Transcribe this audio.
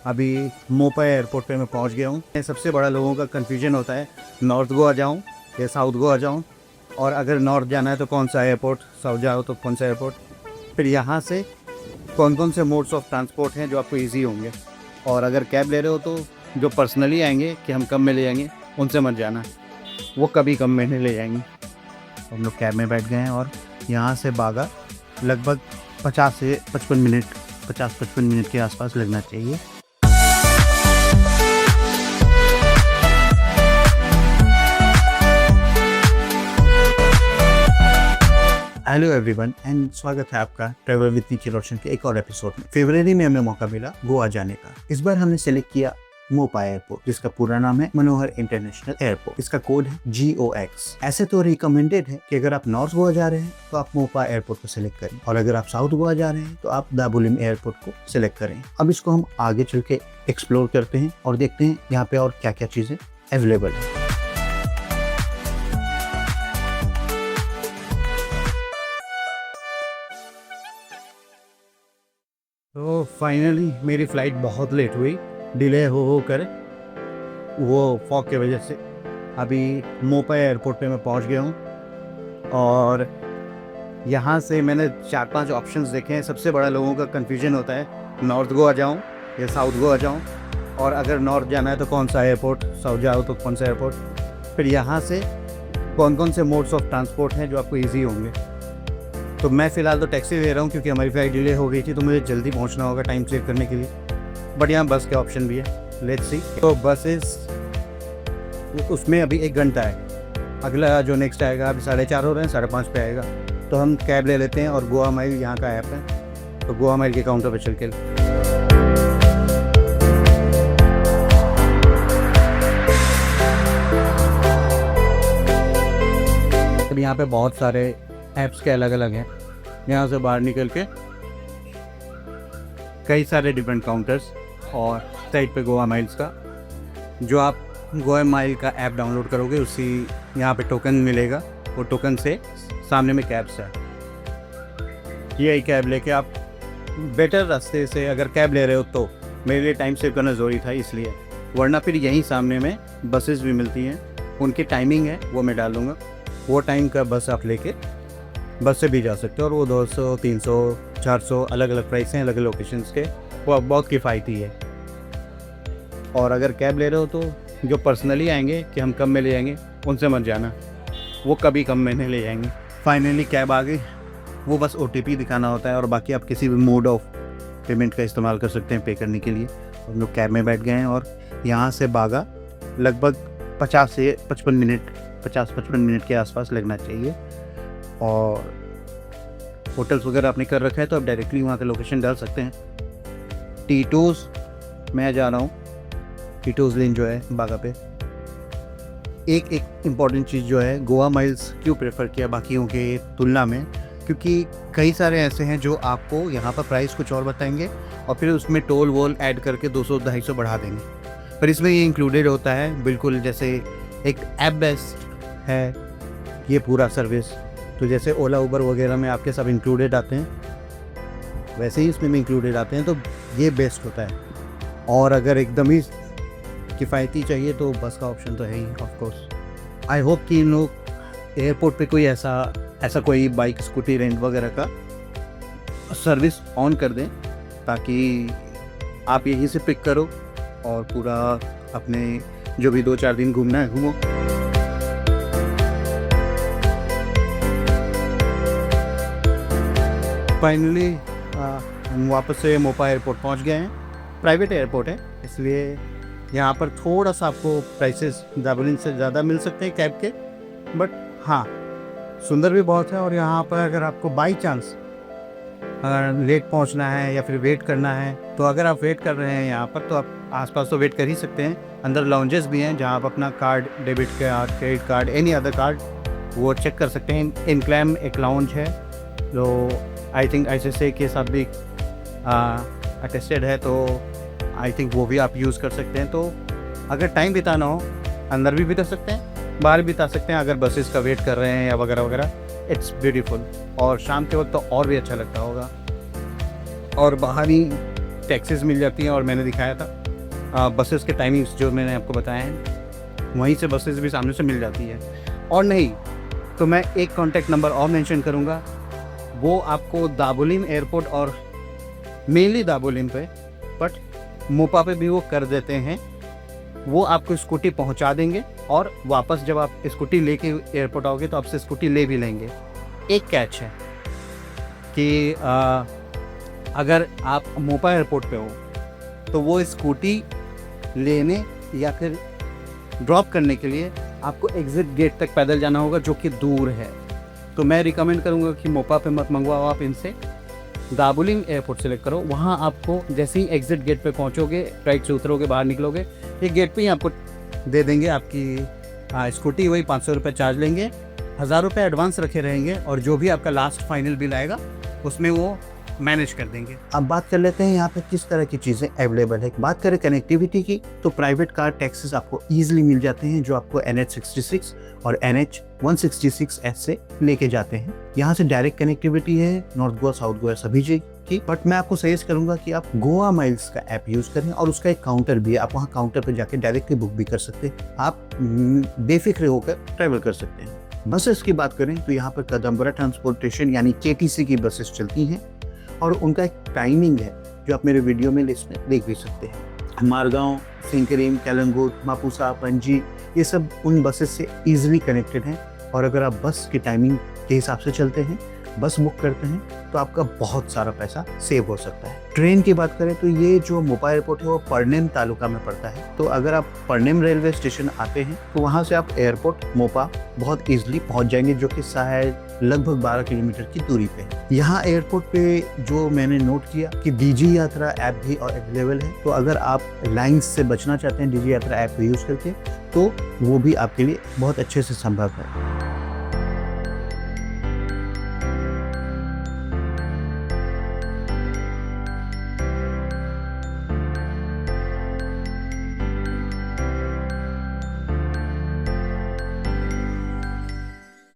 अभी मोपा एयरपोर्ट पे मैं पहुंच गया हूँ। सबसे बड़ा लोगों का कन्फ्यूजन होता है नॉर्थ गोवा जाऊँ या साउथ गोवा जाऊँ, और अगर नॉर्थ जाना है तो कौन सा एयरपोर्ट, साउथ जाओ तो कौन सा एयरपोर्ट, फिर यहाँ से कौन कौन से मोड्स ऑफ ट्रांसपोर्ट हैं जो आपको ईजी होंगे। और अगर कैब ले रहे हो तो जो पर्सनली आएंगे कि हम कब में ले जाएंगे उनसे मत जाना, वो कभी कम में नहीं ले जाएंगे। हम लोग कैब में बैठ गए हैं और यहाँ से बागा लगभग 50 से 55 मिनट 50-55 मिनट के आसपास लगना चाहिए। हेलो एवरीवन एंड स्वागत है आपका ट्रैवल विद निखिल रोशन के एक और एपिसोड में। फरवरी में हमें मौका मिला गोवा जाने का। इस बार हमने सेलेक्ट किया मोपा एयरपोर्ट, जिसका पूरा नाम है मनोहर इंटरनेशनल एयरपोर्ट। इसका कोड है GOX। ऐसे तो रिकमेंडेड है कि अगर आप नॉर्थ गोवा जा रहे हैं तो आप मोपा एयरपोर्ट को सिलेक्ट करें, और अगर आप साउथ गोवा जा रहे हैं तो आप दाबोलिम एयरपोर्ट को सिलेक्ट करें। अब इसको हम आगे चल के एक्सप्लोर करते हैं और देखते हैं यहाँ पे और क्या क्या चीजें अवेलेबल है। तो फाइनली मेरी फ़्लाइट बहुत लेट हुई, डिले हो कर वो फॉग की वजह से। अभी मोपा एयरपोर्ट पे मैं पहुंच गया हूं और यहाँ से मैंने 4-5 ऑप्शंस देखे हैं। सबसे बड़ा लोगों का कन्फ्यूजन होता है नॉर्थ गोवा जाऊं या साउथ गोवा जाऊं, और अगर नॉर्थ जाना है तो कौन सा एयरपोर्ट, साउथ जाओ तो कौन सा एयरपोर्ट, फिर यहाँ से कौन कौन से मोड्स ऑफ ट्रांसपोर्ट हैं जो आपको ईजी होंगे। तो मैं फ़िलहाल तो टैक्सी ले रहा हूँ क्योंकि हमारी फ्लाइट डिले हो गई थी, तो मुझे जल्दी पहुँचना होगा टाइम सेव करने के लिए। बट यहाँ बस के ऑप्शन भी है, लेट्स सी। तो बसेस उसमें अभी 1 घंटा है। अगला जो नेक्स्ट आएगा अभी 4:30 हो रहे हैं, 5:30 पे आएगा। तो हम कैब ले लेते हैं, और गोवा माइल यहाँ का ऐप है, तो गोवा माइल के काउंटर पर चल के अब यहाँ पे बहुत सारे ऐप्स के अलग अलग हैं। यहाँ से बाहर निकल के कई सारे डिफरेंट काउंटर्स, और साइड पे गोवा माइल्स का, जो आप गोवा माइल का ऐप डाउनलोड करोगे उसी यहाँ पे टोकन मिलेगा। वो टोकन से सामने में कैब्स है, यही कैब लेके आप बेटर रास्ते से अगर कैब ले रहे हो तो मेरे लिए टाइम सेव करना ज़रूरी था इसलिए, वरना फिर यहीं सामने में बसेस भी मिलती हैं। उनकी टाइमिंग है वो मैं डाल दूँगा, वो टाइम का बस आप लेके बस से भी जा सकते हो, और वो 200, 300, 400 अलग अलग प्राइस हैं अलग अलग लोकेशंस के। वो बहुत किफ़ायती है। और अगर कैब ले रहे हो तो जो पर्सनली आएंगे कि हम कब में ले जाएंगे उनसे मत जाना, वो कभी कम में नहीं ले जाएंगे। फाइनली कैब आ गई। वो बस OTP दिखाना होता है, और बाकी आप किसी भी मोड ऑफ पेमेंट का इस्तेमाल कर सकते हैं पे करने के लिए। हम लोग कैब में बैठ गए हैं और यहाँ से बागा लगभग 50 से 55 मिनट 50-55 मिनट के आसपास लगना चाहिए। और होटल्स वगैरह आपने कर रखा है तो आप डायरेक्टली वहाँ का लोकेशन डाल सकते हैं। टीटोज़ मैं जा रहा हूँ, टीटोज़ लेन जो है बागा पे। एक इम्पॉर्टेंट चीज़ जो है, गोवा माइल्स क्यों प्रेफर किया बाकियों के तुलना में, क्योंकि कई सारे ऐसे हैं जो आपको यहाँ पर प्राइस कुछ और बताएंगे और फिर उसमें टोल वोल ऐड करके 200-250 बढ़ा देंगे, पर इसमें ये इंक्लूडेड होता है बिल्कुल। जैसे एक ऐप बेस्ड है ये पूरा सर्विस, तो जैसे ओला उबर वगैरह में आपके सब इंक्लूडेड आते हैं, वैसे ही इसमें भी इंक्लूडेड आते हैं, तो ये बेस्ट होता है। और अगर एकदम ही किफ़ायती चाहिए तो बस का ऑप्शन तो है ही ऑफ कोर्स। आई होप कि इन लोग एयरपोर्ट पे कोई ऐसा कोई बाइक स्कूटी रेंट वगैरह का सर्विस ऑन कर दें, ताकि आप यहीं से पिक करो और पूरा अपने जो भी 2-4 दिन घूमना है घूमो। फाइनली हम वापस से मोपा एयरपोर्ट पहुंच गए हैं। प्राइवेट एयरपोर्ट है, इसलिए यहाँ पर थोड़ा सा आपको प्राइसेस दाबोलिम से ज़्यादा मिल सकते हैं कैब के, बट हाँ सुंदर भी बहुत है। और यहाँ पर अगर आपको बाई चांस अगर लेट पहुँचना है या फिर वेट करना है, तो अगर आप वेट कर रहे हैं यहाँ पर तो आप आसपास तो वेट कर ही सकते हैं। अंदर लाउंजेस भी हैं जहाँ आप अपना card, debit card, credit card, any other card वो चेक कर सकते हैं। इनक्लैम एक लाउंज है जो आई थिंक ICSA के साथ भी अटेस्टेड है, तो आई थिंक वो भी आप यूज़ कर सकते हैं। तो अगर टाइम बिताना हो अंदर भी बिता सकते हैं, बाहर बिता सकते हैं, अगर बसेस का वेट कर रहे हैं या वगैरह वगैरह। इट्स ब्यूटीफुल, और शाम के वक्त तो और भी अच्छा लगता होगा। और बाहर ही टैक्सीज मिल जाती हैं और मैंने दिखाया था बसेस के टाइमिंग्स जो मैंने आपको बताए हैं, वहीं से बसेस भी सामने से मिल जाती है। और नहीं तो मैं एक कॉन्टैक्ट नंबर और मेंशन करूँगा, वो आपको दाबोलिम एयरपोर्ट और मेनली दाबोलिम पे, बट मोपा पे भी वो कर देते हैं। वो आपको स्कूटी पहुंचा देंगे और वापस जब आप स्कूटी लेके एयरपोर्ट आओगे तो आपसे स्कूटी ले भी लेंगे। एक कैच है कि अगर आप मोपा एयरपोर्ट पे हो तो वो स्कूटी लेने या फिर ड्रॉप करने के लिए आपको एग्ज़िट गेट तक पैदल जाना होगा, जो कि दूर है। तो मैं रिकमेंड करूँगा कि मोपा पे मत मंगवाओ आप इनसे, दाबोलिम एयरपोर्ट सेलेक्ट करो। वहाँ आपको जैसे ही एग्ज़िट गेट पे पहुँचोगे, राइट से उतरोगे, बाहर निकलोगे, एक गेट पे ही आपको दे देंगे आपकी स्कूटी। वही 500 रुपये चार्ज लेंगे, 1000 रुपये एडवांस रखे रहेंगे और जो भी आपका लास्ट फाइनल बिल आएगा उसमें वो मैनेज कर देंगे। अब बात कर लेते हैं यहाँ पे किस तरह की चीज़ें अवेलेबल है। बात करें कनेक्टिविटी की, तो प्राइवेट कार टैक्सीज आपको ईजिली मिल जाते हैं, जो आपको NH66 और NH166S से लेके जाते हैं। यहाँ से डायरेक्ट कनेक्टिविटी है नॉर्थ गोवा, साउथ गोवा, सभी जगह की। बट मैं आपको सजेस्ट करूंगा कि आप गोवा माइल्स का ऐप यूज़ करें, और उसका एक काउंटर भी है, आप वहाँ काउंटर पर जाके डायरेक्टली बुक भी कर सकते हैं। आप बेफिक्र होकर ट्रैवल कर सकते हैं। बसेस की बात करें तो यहाँ पर कदम्बरा ट्रांसपोर्टेशन यानी KTC की बसेस चलती हैं, और उनका एक टाइमिंग है जो आप मेरे वीडियो में लिस्ट में देख भी सकते हैं। मारगांव, सिंकरीम, कैलंगूट, मापुसा, पणजी, ये सब उन बसेस से ईजिली कनेक्टेड हैं। और अगर आप बस की टाइमिंग के हिसाब से चलते हैं, बस बुक करते हैं, तो आपका बहुत सारा पैसा सेव हो सकता है। ट्रेन की बात करें तो ये जो मोपा एयरपोर्ट है वो परनेम तालुका में पड़ता है। तो अगर आप परनेम रेलवे स्टेशन आते हैं तो वहाँ से आप एयरपोर्ट मोपा बहुत ईजिली पहुँच जाएंगे, जो कि शायद लगभग 12 किलोमीटर की दूरी पे है। यहाँ एयरपोर्ट पे जो मैंने नोट किया कि DG यात्रा ऐप भी अवेलेबल है। तो अगर आप लाइन्स से बचना चाहते हैं DG यात्रा ऐप यूज़ करके, तो वो भी आपके लिए बहुत अच्छे से संभव है।